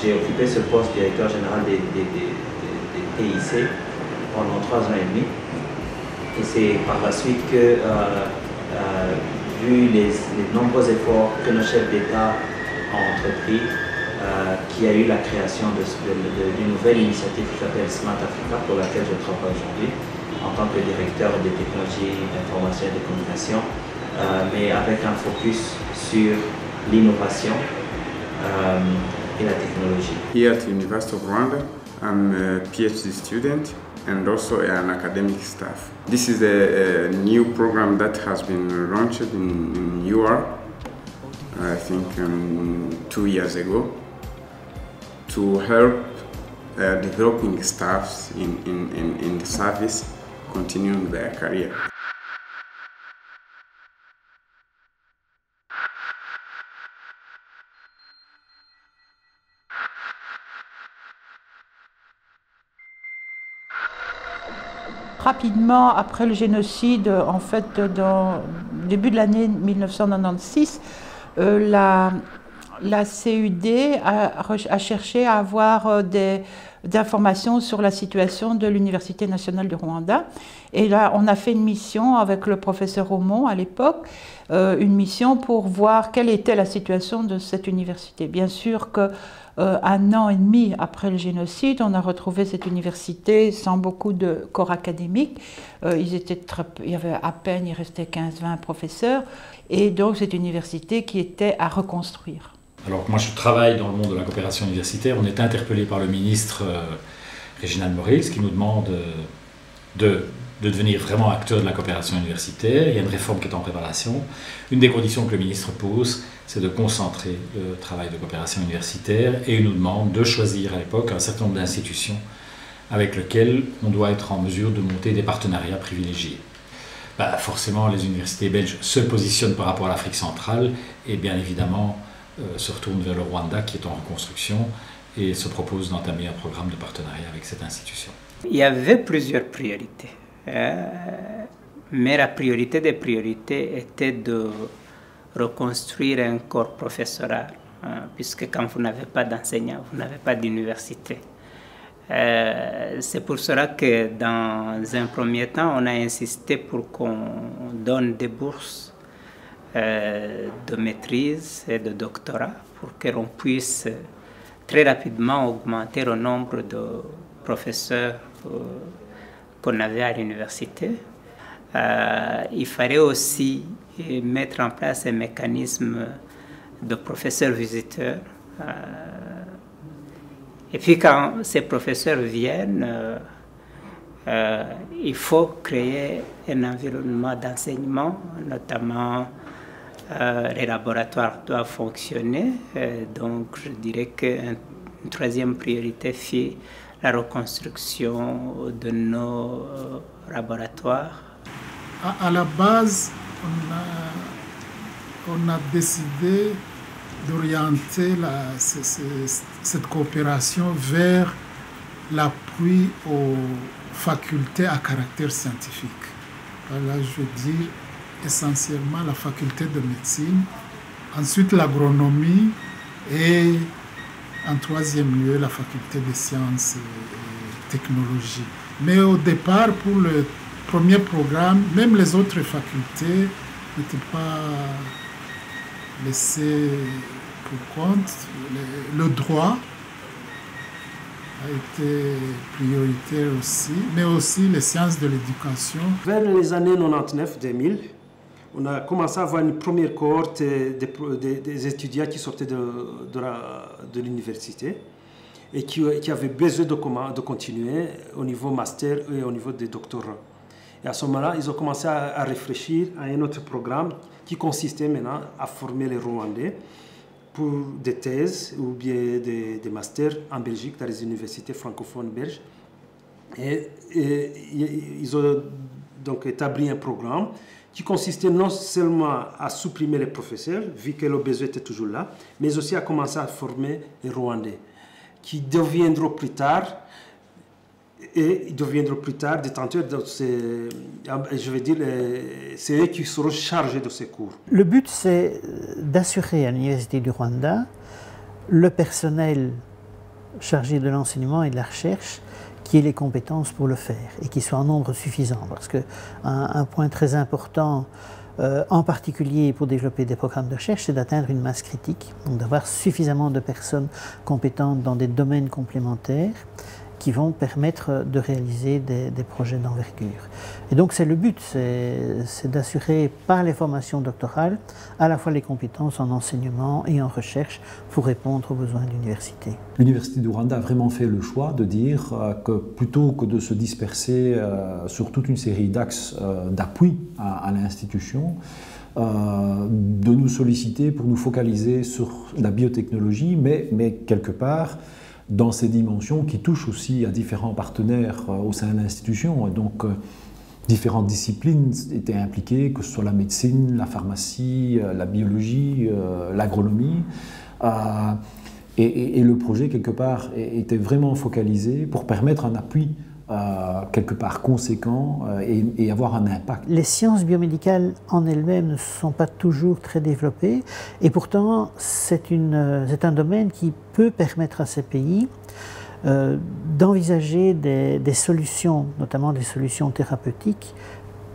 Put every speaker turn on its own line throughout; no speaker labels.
j'ai occupé ce poste directeur général des TIC pendant 3 ans et demi. Et c'est par la suite que, vu les nombreux efforts que nos chefs d'État ont entrepris, qu'il y a eu la création d'une nouvelle initiative qui s'appelle Smart Africa, pour laquelle je travaille aujourd'hui en tant que directeur des technologies d'information et de communication, mais avec un focus sur l'innovation et la technologie.
Here at the University of Rwanda, I'm a PhD student and also an academic staff. This is a new program that has been launched in UR, I think 2 years ago, to help developing staffs in the service continuing their career.
Rapidement, après le génocide, en fait, dans le début de l'année 1996, la CUD a cherché à avoir des informations sur la situation de l'Université nationale du Rwanda. Et là, on a fait une mission avec le professeur Aumont à l'époque, une mission pour voir quelle était la situation de cette université. Bien sûr que 1 an et demi après le génocide, on a retrouvé cette université sans beaucoup de corps académiques. Il y avait à peine, il restait 15-20 professeurs. Et donc, c'est une université qui était à reconstruire.
Alors moi, je travaille dans le monde de la coopération universitaire. On est interpellé par le ministre Réginald Maurice qui nous demande de devenir vraiment acteur de la coopération universitaire. Il y a une réforme qui est en préparation. Une des conditions que le ministre pose, c'est de concentrer le travail de coopération universitaire et il nous demande de choisir à l'époque un certain nombre d'institutions avec lesquelles on doit être en mesure de monter des partenariats privilégiés. Forcément, les universités belges se positionnent par rapport à l'Afrique centrale et bien évidemment se retournent vers le Rwanda qui est en reconstruction et se propose d'entamer un programme de partenariat avec cette institution.
Il y avait plusieurs priorités, mais la priorité des priorités était de reconstruire un corps professoral, puisque quand vous n'avez pas d'enseignants, vous n'avez pas d'université. C'est pour cela que dans un premier temps, on a insisté pour qu'on donne des bourses de maîtrise et de doctorat pour que l'on puisse très rapidement augmenter le nombre de professeurs qu'on avait à l'université. Il fallait aussi mettre en place un mécanisme de professeurs visiteurs. Et puis quand ces professeurs viennent, il faut créer un environnement d'enseignement, notamment les laboratoires doivent fonctionner. Donc je dirais qu'une troisième priorité fut la reconstruction de nos laboratoires.
À la base, on a décidé d'orienter cette coopération vers l'appui aux facultés à caractère scientifique. Là, je veux dire essentiellement la faculté de médecine, ensuite l'agronomie et en troisième lieu la faculté des sciences et technologies. Mais au départ, pour le premier programme, même les autres facultés n'étaient pas laissées pour compte. Le droit a été prioritaire aussi, mais aussi les sciences de l'éducation.
Vers les années 99-2000, on a commencé à avoir une première cohorte des étudiants qui sortaient de l'université et qui avaient besoin de continuer au niveau master et au niveau des doctorats. Et à ce moment-là, ils ont commencé à réfléchir à un autre programme qui consistait maintenant à former les Rwandais pour des thèses ou bien des masters en Belgique, dans les universités francophones belges. Et ils ont donc établi un programme qui consistait non seulement à supprimer les professeurs, vu que le besoin était toujours là, mais aussi à commencer à former les Rwandais, qui deviendront plus tard détenteurs de ces, je veux dire, c'est eux qui seront chargés de ces cours.
Le but, c'est d'assurer à l'Université du Rwanda le personnel chargés de l'enseignement et de la recherche qui aient les compétences pour le faire et qui soient en nombre suffisant. Parce qu'un point très important, en particulier pour développer des programmes de recherche, c'est d'atteindre une masse critique, donc d'avoir suffisamment de personnes compétentes dans des domaines complémentaires qui vont permettre de réaliser des projets d'envergure. Et donc c'est le but, c'est d'assurer par les formations doctorales à la fois les compétences en enseignement et en recherche pour répondre aux besoins de l'université.
L'Université du Rwanda a vraiment fait le choix de dire que plutôt que de se disperser sur toute une série d'axes d'appui à l'institution, de nous solliciter pour nous focaliser sur la biotechnologie, mais quelque part dans ces dimensions qui touchent aussi à différents partenaires au sein de l'institution. Et donc, différentes disciplines étaient impliquées, que ce soit la médecine, la pharmacie, la biologie, l'agronomie. Et le projet, quelque part, était vraiment focalisé pour permettre un appui quelque part conséquent et avoir un impact.
Les sciences biomédicales en elles-mêmes ne sont pas toujours très développées et pourtant c'est un domaine qui peut permettre à ces pays d'envisager des solutions, notamment des solutions thérapeutiques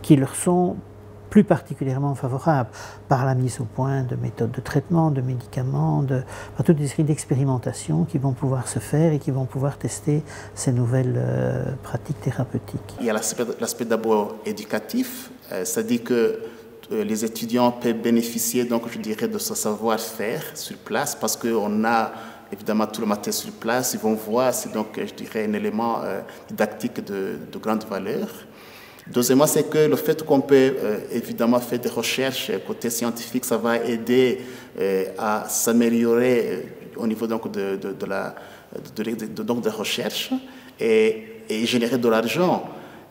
qui leur sont plus particulièrement favorables par la mise au point de méthodes de traitement, de médicaments, par toute une série d'expérimentations qui vont pouvoir se faire et qui vont pouvoir tester ces nouvelles pratiques thérapeutiques.
Il y a l'aspect d'abord éducatif, c'est-à-dire que les étudiants peuvent bénéficier, donc je dirais, de ce savoir-faire sur place parce qu'on a évidemment tout le matériel sur place, ils vont voir, c'est donc, je dirais, un élément didactique de grande valeur. Deuxièmement, c'est que le fait qu'on peut évidemment faire des recherches côté scientifique, ça va aider à s'améliorer au niveau donc de la recherche et générer de l'argent.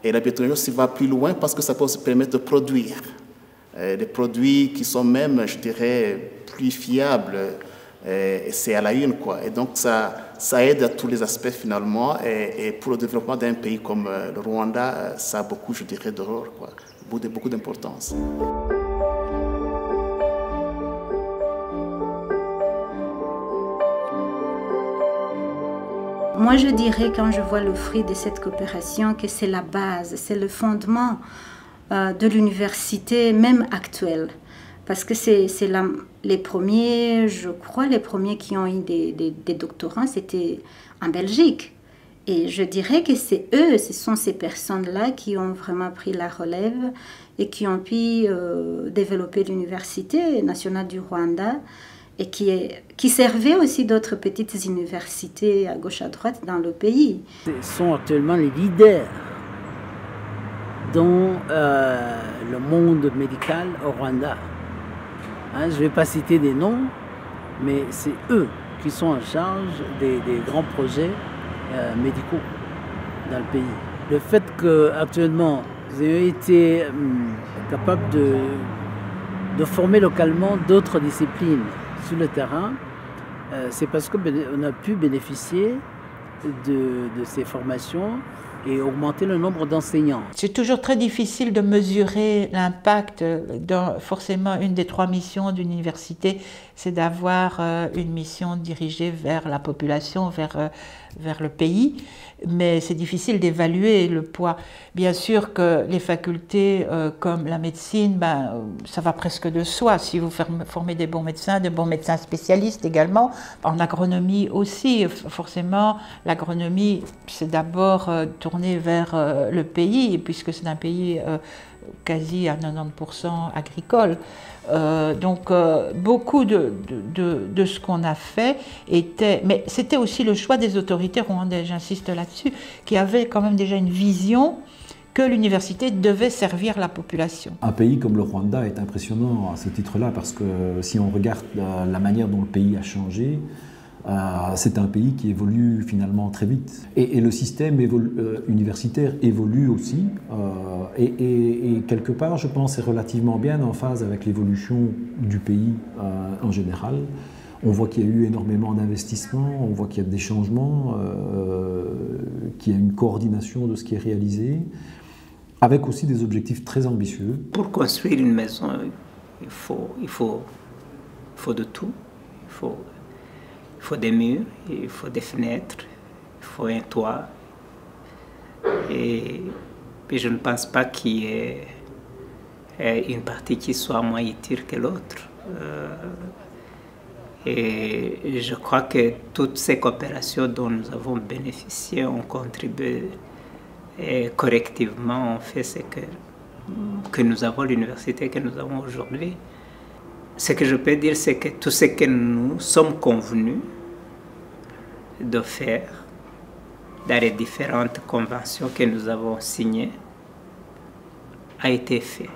Et la biotechnologie aussi va plus loin parce que ça peut se permettre de produire des produits qui sont même, je dirais, plus fiables. C'est à la une, quoi. Et donc ça aide à tous les aspects finalement. Et pour le développement d'un pays comme le Rwanda, ça a beaucoup, je dirais, de rôle, quoi. Beaucoup d'importance.
Moi, je dirais, quand je vois le fruit de cette coopération, que c'est la base, c'est le fondement de l'université, même actuelle. Parce que c'est les premiers, je crois, les premiers qui ont eu des doctorants, c'était en Belgique. Et je dirais que c'est eux, ce sont ces personnes-là qui ont vraiment pris la relève et qui ont pu développer l'Université nationale du Rwanda et qui servait aussi d'autres petites universités à gauche à droite dans le pays.
Ce sont actuellement les leaders dans le monde médical au Rwanda. Je ne vais pas citer des noms, mais c'est eux qui sont en charge des grands projets médicaux dans le pays. Le fait qu'actuellement, ils aient été capables de former localement d'autres disciplines sur le terrain, c'est parce qu'on a pu bénéficier de ces formations et augmenter le nombre d'enseignants.
C'est toujours très difficile de mesurer l'impact. Forcément, une des 3 missions d'une université, c'est d'avoir une mission dirigée vers la population, vers le pays. Mais c'est difficile d'évaluer le poids. Bien sûr que les facultés comme la médecine, ça va presque de soi. Si vous formez de bons médecins spécialistes également, en agronomie aussi, forcément, l'agronomie, c'est d'abord tourné vers le pays, puisque c'est un pays quasi à 90% agricole. Donc beaucoup de ce qu'on a fait était... Mais c'était aussi le choix des autorités rwandaises, j'insiste là-dessus, qui avaient quand même déjà une vision que l'université devait servir la population.
Un pays comme le Rwanda est impressionnant à ce titre-là, parce que si on regarde la manière dont le pays a changé, c'est un pays qui évolue finalement très vite. Et le système universitaire évolue aussi. Et quelque part, je pense, est relativement bien en phase avec l'évolution du pays en général. On voit qu'il y a eu énormément d'investissements, on voit qu'il y a des changements, qu'il y a une coordination de ce qui est réalisé, avec aussi des objectifs très ambitieux.
Pour construire une maison, il faut de tout. Il faut des murs, il faut des fenêtres, il faut un toit. Et puis je ne pense pas qu'il y ait une partie qui soit moins utile que l'autre. Et je crois que toutes ces coopérations dont nous avons bénéficié ont contribué correctivement, ont fait ce que nous avons, l'université que nous avons aujourd'hui. Ce que je peux dire, c'est que tout ce que nous sommes convenus de faire dans les différentes conventions que nous avons signées a été fait.